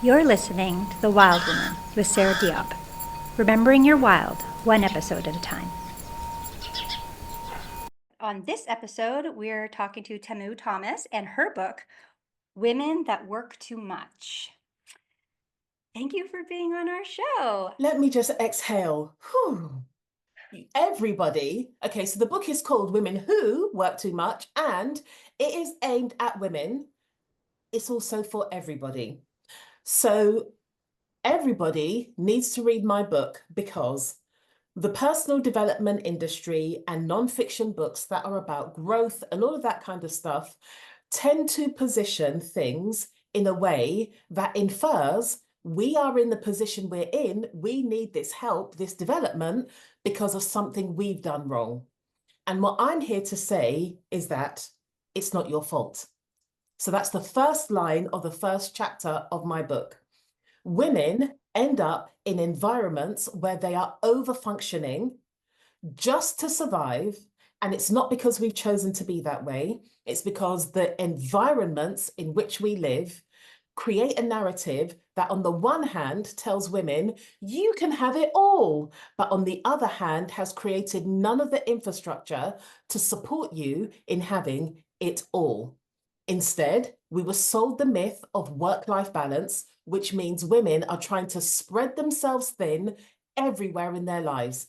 You're listening to The Wild Woman with Sarah Diop. Remembering your wild, one episode at a time. On this episode, we're talking to Tamu Thomas and her book, Women That Work Too Much. Thank you for being on our show. Let me just exhale. Whew. Everybody. Okay, so the book is called Women Who Work Too Much, and it is aimed at women. It's also for everybody. So everybody needs to read my book because the personal development industry and non-fiction books that are about growth and all of that kind of stuff tend to position things in a way that infers we are in the position we're in, we need this help, this development, because of something we've done wrong. And what I'm here to say is that it's not your fault. So that's the first line of the first chapter of my book. Women end up in environments where they are over functioning just to survive. And it's not because we've chosen to be that way. It's because the environments in which we live create a narrative that on the one hand tells women you can have it all, but on the other hand has created none of the infrastructure to support you in having it all. Instead, we were sold the myth of work-life balance, which means women are trying to spread themselves thin everywhere in their lives.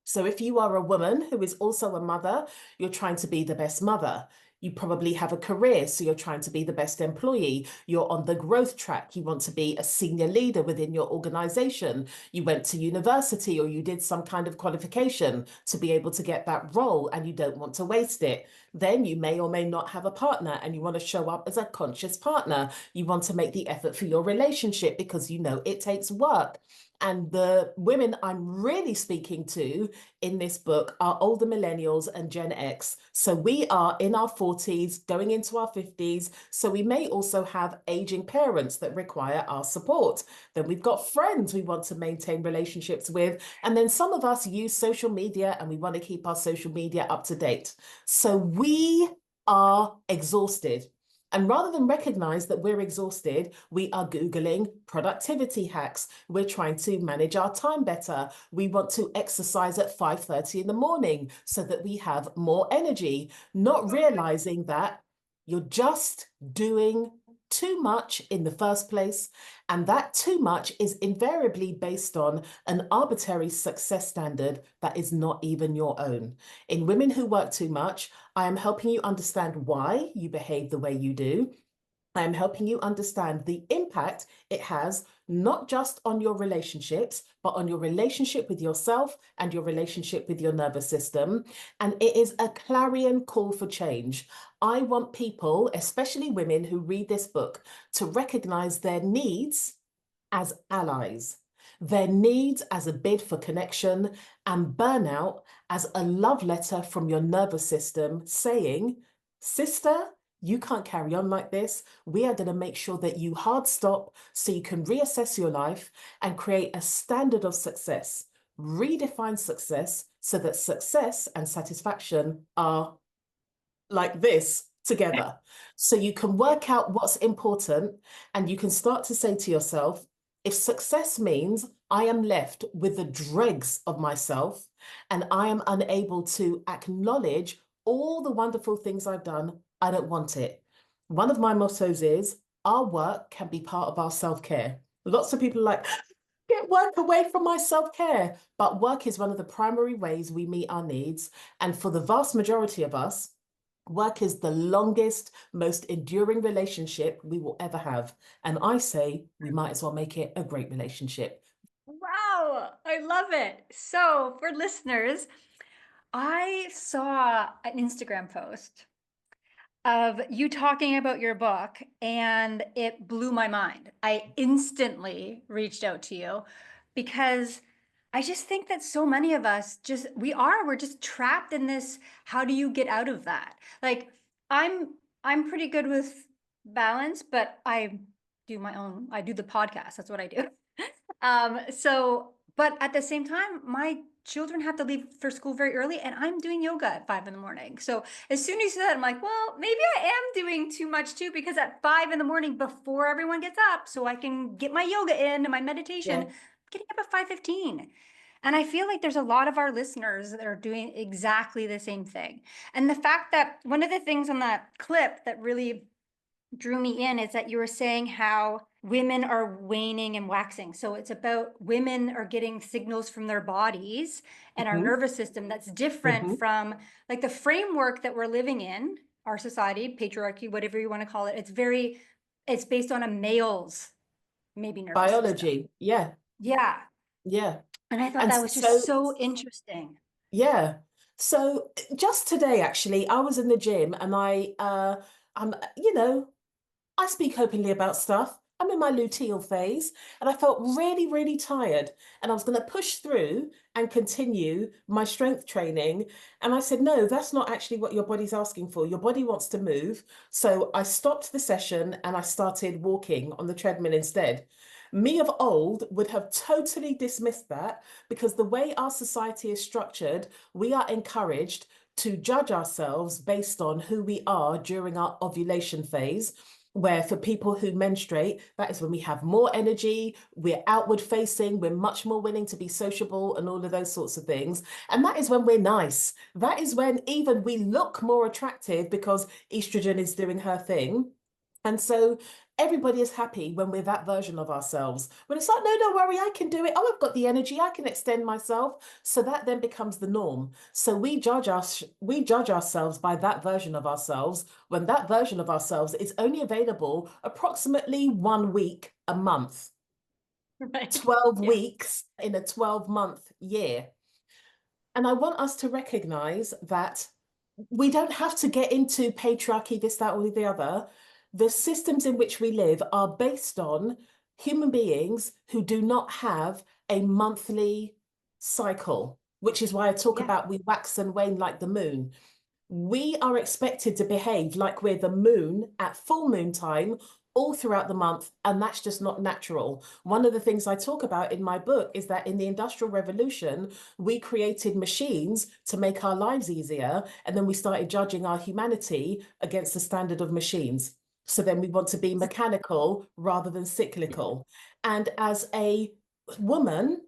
So if you are a woman who is also a mother, you're trying to be the best mother. You probably have a career, so you're trying to be the best employee. You're on the growth track. You want to be a senior leader within your organization. You went to university or you did some kind of qualification to be able to get that role and you don't want to waste it. Then you may or may not have a partner and you want to show up as a conscious partner. You want to make the effort for your relationship because you know it takes work. And the women I'm really speaking to in this book are older millennials and Gen X. So we are in our 40s, going into our 50s. So we may also have aging parents that require our support. Then we've got friends we want to maintain relationships with. And then some of us use social media and we want to keep our social media up to date. So we are exhausted. And rather than recognize that we're exhausted, we are Googling productivity hacks. We're trying to manage our time better. We want to exercise at 5:30 in the morning so that we have more energy, not realizing that you're just doing too much in the first place. And that too much is invariably based on an arbitrary success standard that is not even your own. In Women Who Work Too Much, I am helping you understand why you behave the way you do. I am helping you understand the impact it has, not just on your relationships, but on your relationship with yourself and your relationship with your nervous system. And it is a clarion call for change. I want people, especially women who read this book, to recognize their needs as allies, their needs as a bid for connection, and burnout as a love letter from your nervous system saying, sister, you can't carry on like this. We are going to make sure that you hard stop so you can reassess your life and create a standard of success. Redefine success so that success and satisfaction are like this together. So you can work out what's important and you can start to say to yourself, if success means I am left with the dregs of myself and I am unable to acknowledge all the wonderful things I've done, I don't want it. One of my mottos is our work can be part of our self-care. Lots of people are like, get work away from my self-care. But work is one of the primary ways we meet our needs. And for the vast majority of us, work is the longest, most enduring relationship we will ever have. And I say we might as well make it a great relationship. Wow, I love it. So, for listeners, I saw an Instagram post of you talking about your book and it blew my mind. I instantly reached out to you because I just think that so many of us we're just trapped in this. How do you get out of that? Like I'm I'm pretty good with balance, but I do the podcast. That's what I do. So But at the same time, my children have to leave for school very early and I'm doing yoga at 5 in the morning. So as soon as you said that, I'm like, well, maybe I am doing too much too, because at 5 in the morning before everyone gets up, so I can get my yoga in and my meditation, Yeah. I'm getting up at 5:15. And I feel like there's a lot of our listeners that are doing exactly the same thing. And the fact that one of the things on that clip that really drew me in is that you were saying how women are waning and waxing. So it's about women are getting signals from their bodies and our Hmm. nervous system that's different Hmm. from like the framework that we're living in, our society, patriarchy, whatever you want to call it. It's based on a male's maybe nervous system. Biology. Yeah. Yeah. Yeah. And I thought And that was just so, so interesting. yeah. So just today, actually, I was in the gym and I'm, I speak openly about stuff. I'm in my luteal phase and I felt really, really tired. And I was going to push through and continue my strength training. And I said, no, that's not actually what your body's asking for. Your body wants to move. So I stopped the session and I started walking on the treadmill instead. Me of old would have totally dismissed that because the way our society is structured, we are encouraged to judge ourselves based on who we are during our ovulation phase, where for people who menstruate, that is when we have more energy, we're outward facing, we're much more willing to be sociable and all of those sorts of things. And that is when we're nice. That is when even we look more attractive because estrogen is doing her thing. And so everybody is happy when we're that version of ourselves. When it's like, no, don't worry, I can do it. Oh, I've got the energy, I can extend myself. So that then becomes the norm. So we judge ourselves by that version of ourselves when that version of ourselves is only available approximately 1 week a month, Right. 12 Yeah. weeks in a 12-month year. And I want us to recognize that we don't have to get into patriarchy, this, that, or the other. The systems in which we live are based on human beings who do not have a monthly cycle, which is why I talk Yeah. about we wax and wane like the moon. We are expected to behave like we're the moon at full moon time all throughout the month, and that's just not natural. One of the things I talk about in my book is that in the Industrial Revolution, we created machines to make our lives easier, and then we started judging our humanity against the standard of machines. So then we want to be mechanical rather than cyclical. And as a woman,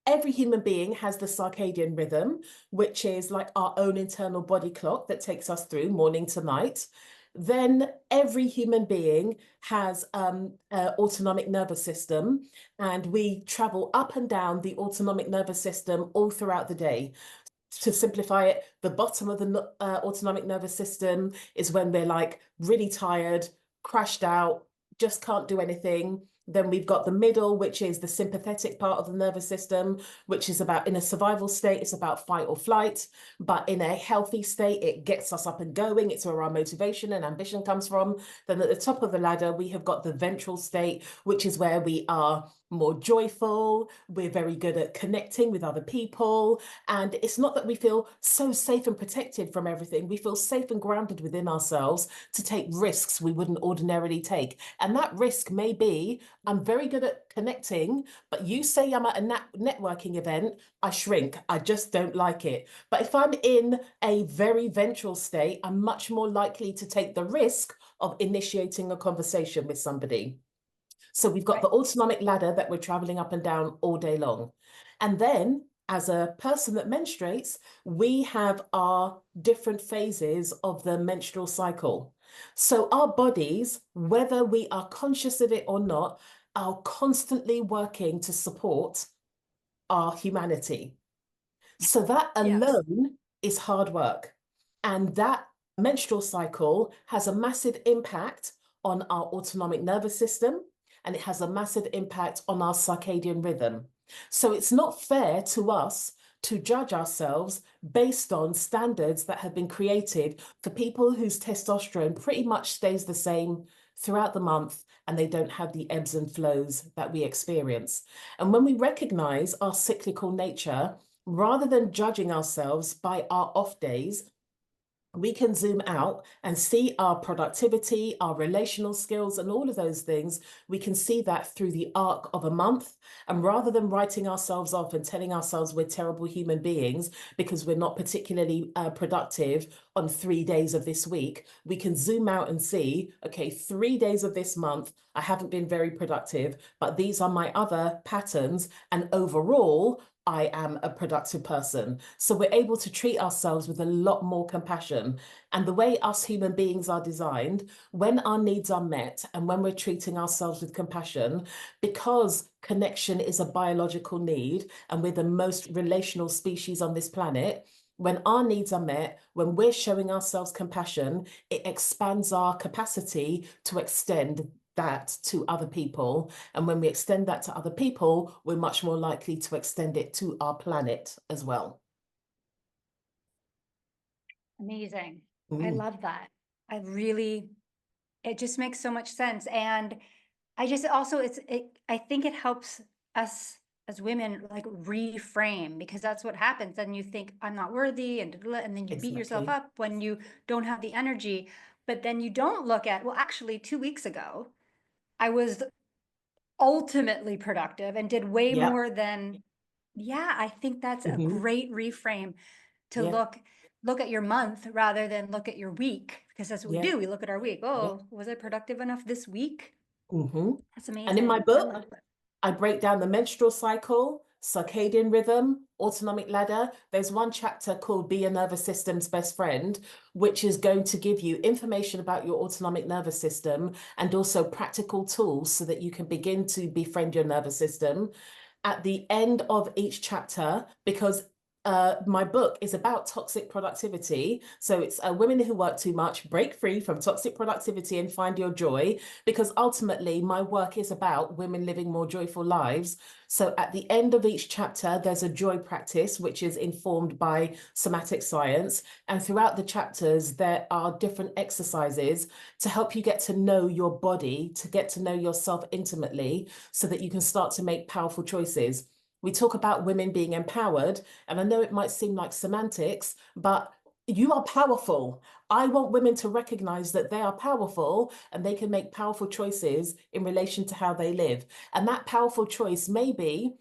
every human being has the circadian rhythm, which is like our own internal body clock that takes us through morning to night. Then every human being has an autonomic nervous system, and we travel up and down the autonomic nervous system all throughout the day. To simplify it, the bottom of the autonomic nervous system is when we're like really tired, crashed out, just can't do anything. Then we've got the middle, which is the sympathetic part of the nervous system, which is about in a survival state, it's about fight or flight. But in a healthy state, it gets us up and going. It's where our motivation and ambition comes from. Then at the top of the ladder, we have got the ventral state, which is where we are more joyful. We're very good at connecting with other people. And it's not that we feel so safe and protected from everything. We feel safe and grounded within ourselves to take risks we wouldn't ordinarily take. And that risk may be, I'm very good at connecting, but you say I'm at a networking event, I shrink. I just don't like it. But if I'm in a very ventral state, I'm much more likely to take the risk of initiating a conversation with somebody. So we've got Right. the autonomic ladder that we're traveling up and down all day long. And then as a person that menstruates, we have our different phases of the menstrual cycle. So our bodies, whether we are conscious of it or not, are constantly working to support our humanity. So that Yes. alone is hard work. And that menstrual cycle has a massive impact on our autonomic nervous system, and it has a massive impact on our circadian rhythm. So it's not fair to us to judge ourselves based on standards that have been created for people whose testosterone pretty much stays the same throughout the month and they don't have the ebbs and flows that we experience. And when we recognize our cyclical nature, rather than judging ourselves by our off days, we can zoom out and see our productivity, our relational skills, and all of those things. We can see that through the arc of a month. And rather than writing ourselves off and telling ourselves we're terrible human beings because we're not particularly productive on 3 days of this week, we can zoom out and see, okay, 3 days of this month, I haven't been very productive, but these are my other patterns. And overall, I am a productive person. So we're able to treat ourselves with a lot more compassion. And the way us human beings are designed, when our needs are met and when we're treating ourselves with compassion, because connection is a biological need and we're the most relational species on this planet, when our needs are met, when we're showing ourselves compassion, it expands our capacity to extend that to other people. And when we extend that to other people, we're much more likely to extend it to our planet as well. Amazing. I Mm, love that. I really, it just makes so much sense. And I just also, I think it helps us as women like reframe, because that's what happens. Then you think, I'm not worthy, and then you beat yourself exactly. up when you don't have the energy. But then you don't look at, well, actually, 2 weeks ago, I was ultimately productive and did way Yeah. more than, yeah, I think that's a Hmm. great reframe to Yeah. look at your month rather than look at your week, because that's what we Yeah. do. We look at our week. Yeah. Oh, was I productive enough this week? Hmm. That's And in my amazing. I book, love it. I break down the menstrual cycle, circadian rhythm, autonomic ladder. There's one chapter called Be Your Nervous System's Best Friend, which is going to give you information about your autonomic nervous system and also practical tools so that you can begin to befriend your nervous system. At the end of each chapter, because my book is about toxic productivity. So it's women who work too much, break free from toxic productivity and find your joy. Because ultimately, my work is about women living more joyful lives. So at the end of each chapter, there's a joy practice, which is informed by somatic science. And throughout the chapters, there are different exercises to help you get to know your body, to get to know yourself intimately, so that you can start to make powerful choices. We talk about women being empowered, and I know it might seem like semantics, but you are powerful. I want women to recognize that they are powerful and they can make powerful choices in relation to how they live. And that powerful choice may be,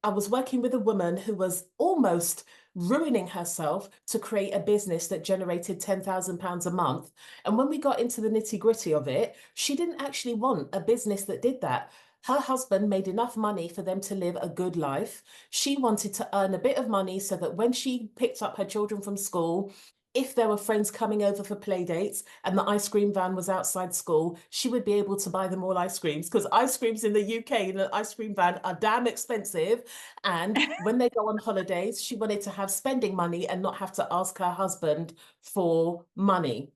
I was working with a woman who was almost ruining herself to create a business that generated £10,000 a month. And when we got into the nitty gritty of it, she didn't actually want a business that did that. Her husband made enough money for them to live a good life. She wanted to earn a bit of money so that when she picked up her children from school, if there were friends coming over for play dates and the ice cream van was outside school, she would be able to buy them all ice creams, because ice creams in the UK in an ice cream van are damn expensive. And when they go on holidays, she wanted to have spending money and not have to ask her husband for money.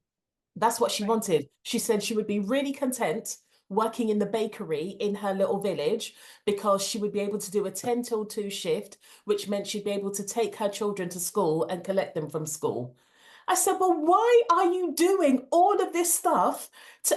That's what she Right. wanted. She said she would be really content working in the bakery in her little village because she would be able to do a 10 till 2 shift, which meant she'd be able to take her children to school and collect them from school. I said, well, why are you doing all of this stuff?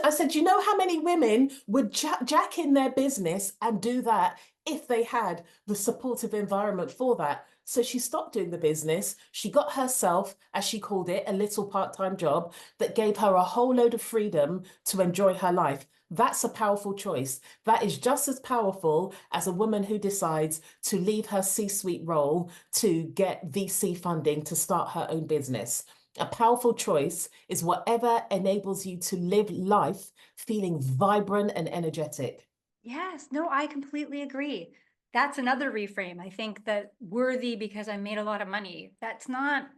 I said, you know how many women would jack in their business and do that if they had the supportive environment for that? So she stopped doing the business. She got herself, as she called it, a little part-time job that gave her a whole load of freedom to enjoy her life. That's a powerful choice. That is just as powerful as a woman who decides to leave her C-suite role to get VC funding to start her own business. A powerful choice is whatever enables you to live life feeling vibrant and energetic. Yes, no, I completely agree. That's another reframe. I think that worthy because I made a lot of money. That's not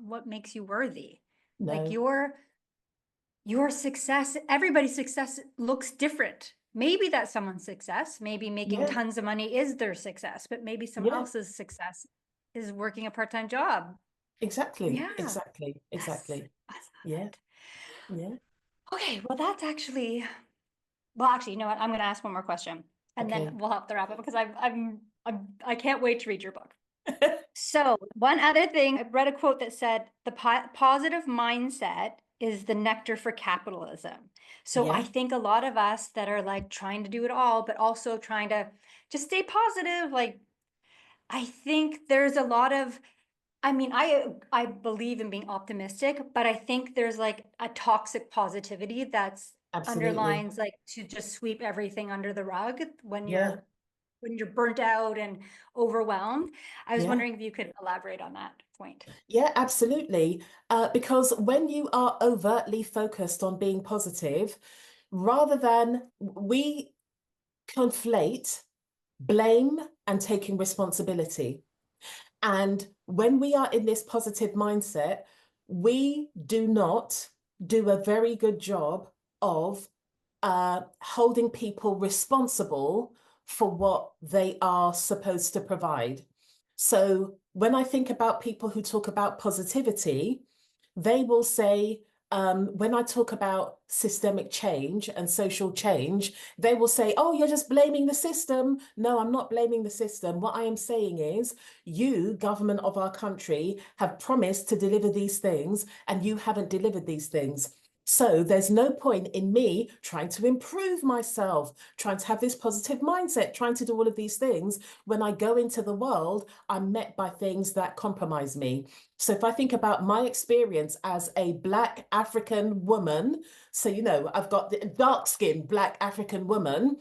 what makes you worthy. Like No. your success, everybody's success looks different. Maybe that's someone's success. Maybe making Yeah. tons of money is their success, but maybe someone Yeah. else's success is working a part-time job. Exactly. Yeah. Exactly. Yes. Exactly. I love Yeah. it. Yeah. Okay, well, that's actually, well, actually, you know what? I'm going to ask one more question and then Okay. we'll have to wrap up, because I can't wait to read your book. So, one other thing, I read a quote that said, the positive mindset is the nectar for capitalism. So, I Yeah. think a lot of us that are like trying to do it all, but also trying to just stay positive, like, I think there's a lot of I mean, I believe in being optimistic, but I think there's like a toxic positivity that's Absolutely. underlines like to just sweep everything under the rug Yeah. when you're burnt out and overwhelmed. I was Yeah. wondering if you could elaborate on that point. Yeah, absolutely. Because when you are overtly focused on being positive, rather than we conflate blame and taking responsibility. And when we are in this positive mindset, we do not do a very good job of holding people responsible for what they are supposed to provide. So when I think about people who talk about positivity, they will say, when I talk about systemic change and social change, they will say, oh, you're just blaming the system. No, I'm not blaming the system. What I am saying is, you, government of our country, have promised to deliver these things and you haven't delivered these things. So there's no point in me trying to improve myself, trying to have this positive mindset, trying to do all of these things. When I go into the world, I'm met by things that compromise me. So if I think about my experience as a Black African woman, so, I've got the dark-skinned Black African woman,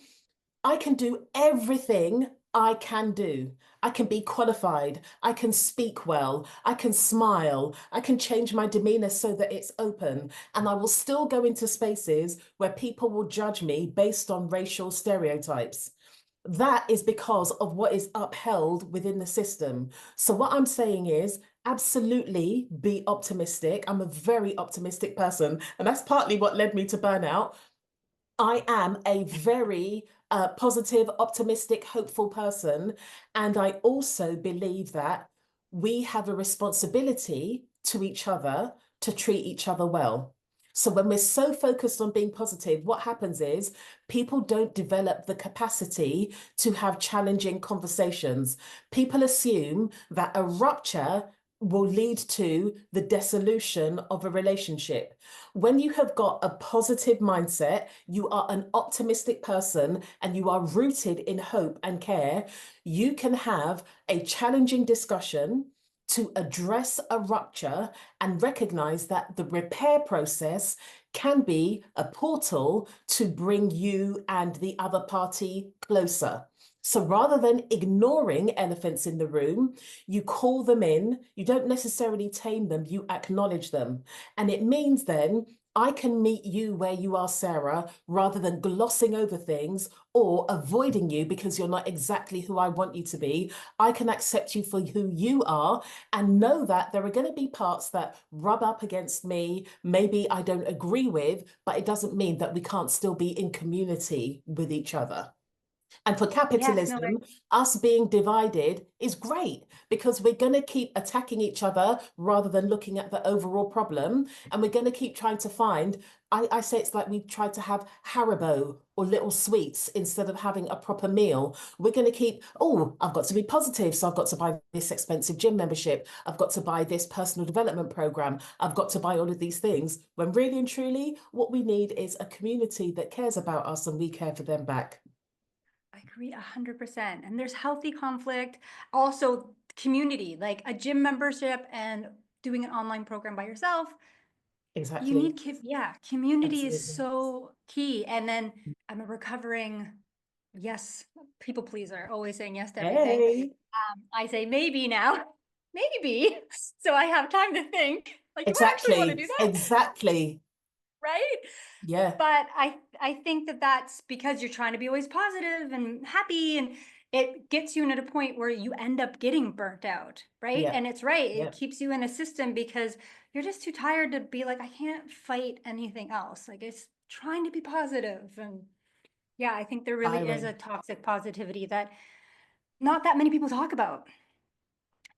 I can do everything I can do. I can be qualified. I can speak well. I can smile. I can change my demeanor so that it's open. And I will still go into spaces where people will judge me based on racial stereotypes. That is because of what is upheld within the system. So, what I'm saying is, absolutely be optimistic. I'm a very optimistic person. And that's partly what led me to burnout. I am a very positive, optimistic, hopeful person. And I also believe that we have a responsibility to each other to treat each other well. So when we're so focused on being positive, what happens is people don't develop the capacity to have challenging conversations. People assume that a rupture will lead to the dissolution of a relationship. When you have got a positive mindset, you are an optimistic person, and you are rooted in hope and care, you can have a challenging discussion to address a rupture and recognize that the repair process can be a portal to bring you and the other party closer. So rather than ignoring elephants in the room, you call them in. You don't necessarily tame them, you acknowledge them. And it means then I can meet you where you are, Sarah, rather than glossing over things or avoiding you because you're not exactly who I want you to be. I can accept you for who you are and know that there are going to be parts that rub up against me, maybe I don't agree with, but it doesn't mean that we can't still be in community with each other. And for Yes, no, capitalism, us being divided is great because we're going to keep attacking each other rather than looking at the overall problem. And we're going to keep trying to find, I say it's like we try to have Haribo or little sweets instead of having a proper meal. We're going to keep, oh, I've got to be positive. So I've got to buy this expensive gym membership. I've got to buy this personal development program. I've got to buy all of these things. When really and truly, what we need is a community that cares about us and we care for them back. I agree 100%. And there's healthy conflict, also community, like a gym membership and doing an online program by yourself. You Exactly. need, yeah, community is Absolutely. so key. And then I'm a recovering, yes, people pleaser, always saying yes to everything. Hey. I say maybe now, maybe. So I have time to think, like, do I actually want to Exactly. do that? Exactly. Right? Yeah. But I think that that's because you're trying to be always positive and happy, and it gets you at a point where you end up getting burnt out, right? Yeah. And it's right, Yeah. it keeps you in a system because you're just too tired to be like, I can't fight anything else. Like it's trying to be positive. And yeah, I think there really is a Firing. toxic positivity that not that many people talk about.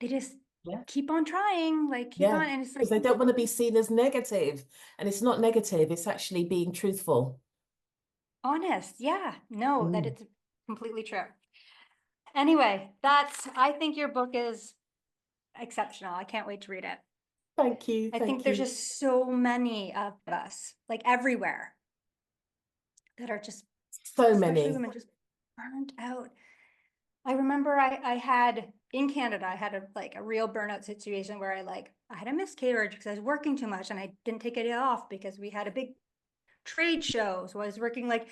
They just Yeah. keep on trying, like keep Yeah. on, and it's like Because they don't want to be seen as negative. And it's not negative, it's actually being truthful. honest. Yeah, no, that Mm. it's completely true. Anyway, I think your book is exceptional. I can't wait to read it. Thank you. I think Thank there's you. just so many of us, like everywhere, that are So especially many. women, just burnt out. I remember I had in Canada, I had a real burnout situation where I had a miscarriage because I was working too much and I didn't take a day off because we had a big trade show. So I was working like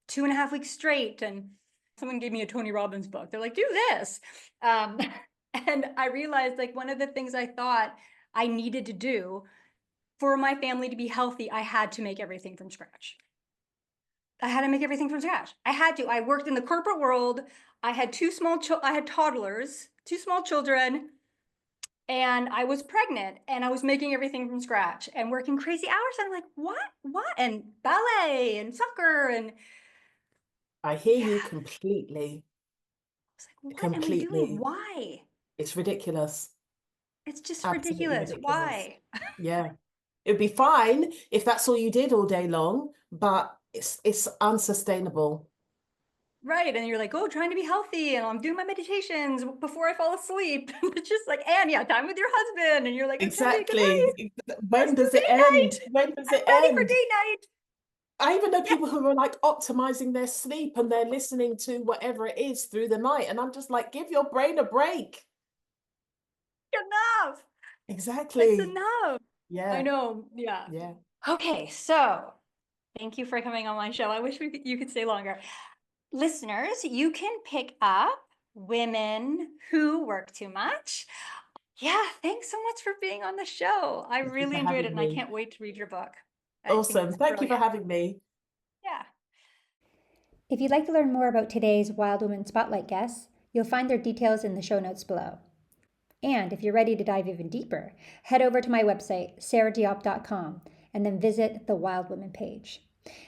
2.5 weeks straight, and someone gave me a Tony Robbins book. They're like, do this. And I realized like one of the things I thought I needed to do for my family to be healthy, I had to make everything from scratch. I had to make everything from scratch. I had to. I worked in the corporate world. I had I had toddlers, two small children, and I was pregnant, and I was making everything from scratch and working crazy hours. And I'm like, what? And ballet and soccer. And I hear yeah, you I completely. was like, what am I doing? Completely. Why? It's ridiculous. It's just Absolutely ridiculous. ridiculous. Why? Yeah. It'd be fine if that's all you did all day long, but it's unsustainable. Right. And you're like, oh, trying to be healthy. And I'm doing my meditations before I fall asleep. It's just like, and yeah, time with your husband. And you're like, okay, good Exactly. night. When Let's do does it date end? night. When does I'm it ready for end? date night. I even know Yeah, people who are like optimizing their sleep and they're listening to whatever it is through the night. And I'm just like, give your brain a break. enough. It's Exactly. enough. I Yeah. know. Yeah. Yeah. Okay. So thank you for coming on my show. I wish you could stay longer. Listeners, you can pick up Women Who Work Too Much. Yeah. Thanks so much for being on the show. I Thank you for really enjoyed it, having and I me. can't wait to read your book. I think Awesome. it's Thank you for brilliant. having me. Yeah. If you'd like to learn more about today's Wild Women Spotlight guests, you'll find their details in the show notes below. And if you're ready to dive even deeper, head over to my website, sarahdiop.com, and then visit the Wild Women page.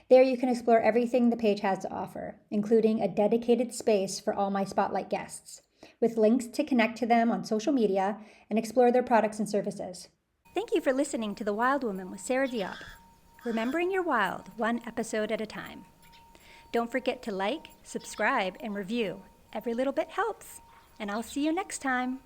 There you can explore everything the page has to offer, including a dedicated space for all my Spotlight guests, with links to connect to them on social media and explore their products and services. Thank you for listening to The Wild Woman with Sarah Diop, remembering your wild one episode at a time. Don't forget to like, subscribe, and review. Every little bit helps. And I'll see you next time.